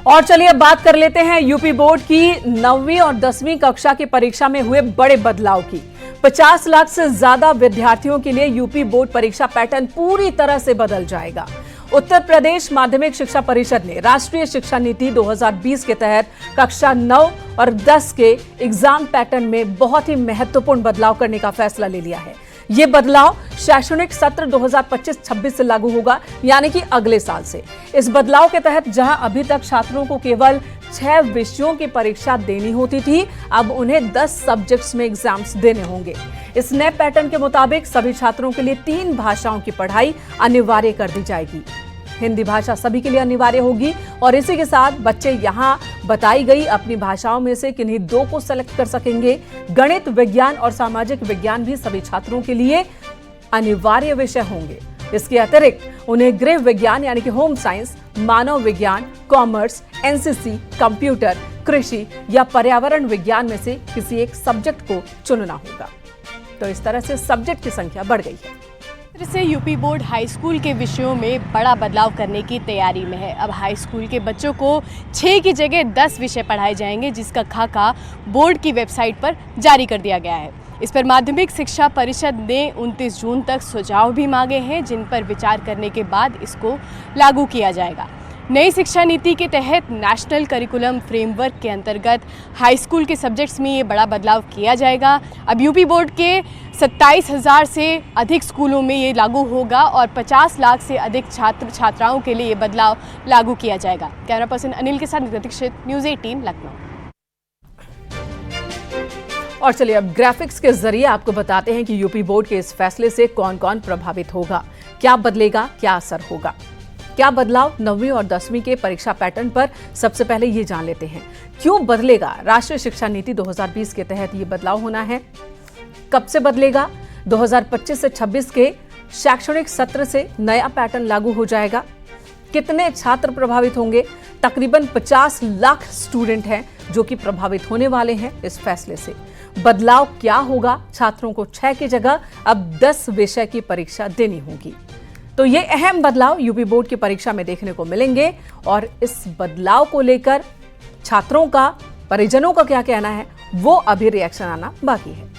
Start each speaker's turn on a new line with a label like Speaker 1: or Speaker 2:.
Speaker 1: और चलिए अब बात कर लेते हैं यूपी बोर्ड की 9वीं और 10वीं कक्षा की परीक्षा में हुए बड़े बदलाव की। 50 लाख से ज्यादा विद्यार्थियों के लिए यूपी बोर्ड परीक्षा पैटर्न पूरी तरह से बदल जाएगा। उत्तर प्रदेश माध्यमिक शिक्षा परिषद ने राष्ट्रीय शिक्षा नीति 2020 के तहत कक्षा 9 और 10 के एग्जाम पैटर्न में बहुत ही महत्वपूर्ण बदलाव करने का फैसला ले लिया है। ये बदलाव शैक्षणिक सत्र 2025-26 से लागू होगा, यानी कि अगले साल से। इस बदलाव के तहत जहां अभी तक छात्रों को केवल 6 विषयों की परीक्षा देनी होती थी, अब उन्हें 10 सब्जेक्ट्स में एग्जाम्स देने होंगे। इस नए पैटर्न के मुताबिक सभी छात्रों के लिए 3 भाषाओं की पढ़ाई अनिवार्य कर दी जाएगी। हिंदी भाषा सभी के लिए अनिवार्य होगी और इसी के साथ बच्चे यहां बताई गई अपनी भाषाओं में से किन्हीं 2 को सेलेक्ट कर सकेंगे। गणित, विज्ञान और सामाजिक विज्ञान भी सभी छात्रों के लिए अनिवार्य विषय होंगे। इसके अतिरिक्त उन्हें गृह विज्ञान यानी कि होम साइंस, मानव विज्ञान, कॉमर्स, एनसीसी, कंप्यूटर, कृषि या पर्यावरण विज्ञान में से किसी एक सब्जेक्ट को चुनना होगा। तो इस तरह से सब्जेक्ट की संख्या बढ़ गई है।
Speaker 2: से यूपी बोर्ड हाई स्कूल के विषयों में बड़ा बदलाव करने की तैयारी में है। अब हाई स्कूल के बच्चों को 6 की जगह 10 विषय पढ़ाए जाएंगे, जिसका खाका बोर्ड की वेबसाइट पर जारी कर दिया गया है। इस पर माध्यमिक शिक्षा परिषद ने 29 जून तक सुझाव भी मांगे हैं, जिन पर विचार करने के बाद इसको लागू किया जाएगा। नई शिक्षा नीति के तहत नेशनल करिकुलम फ्रेमवर्क के अंतर्गत हाई स्कूल के सब्जेक्ट्स में ये बड़ा बदलाव किया जाएगा। अब यूपी बोर्ड के 27,000 से अधिक स्कूलों में ये लागू होगा और 50 लाख से अधिक छात्र छात्राओं के लिए ये बदलाव लागू किया जाएगा। कैमरा पर्सन अनिल के साथ दीक्षित, न्यूज़ 18 लखनऊ।
Speaker 1: और चलिए अब ग्राफिक्स के जरिए आपको बताते हैं कि यूपी बोर्ड के इस फैसले से कौन कौन प्रभावित होगा, क्या बदलेगा, क्या असर होगा, क्या बदलाव 9वीं और 10वीं के परीक्षा पैटर्न पर। सबसे पहले ये जान लेते हैं क्यों बदलेगा। राष्ट्रीय शिक्षा नीति 2020 के तहत ये बदलाव होना है। कब से बदलेगा? 2025 से 26 के शैक्षणिक सत्र से नया पैटर्न लागू हो जाएगा। कितने छात्र प्रभावित होंगे? तकरीबन 50 लाख स्टूडेंट हैं जो कि प्रभावित होने वाले हैं इस फैसले से। बदलाव क्या होगा? छात्रों को 6 की जगह अब 10 विषय की परीक्षा देनी होगी। तो ये अहम बदलाव यूपी बोर्ड की परीक्षा में देखने को मिलेंगे और इस बदलाव को लेकर छात्रों का, परिजनों का क्या कहना है, वो अभी रिएक्शन आना बाकी है।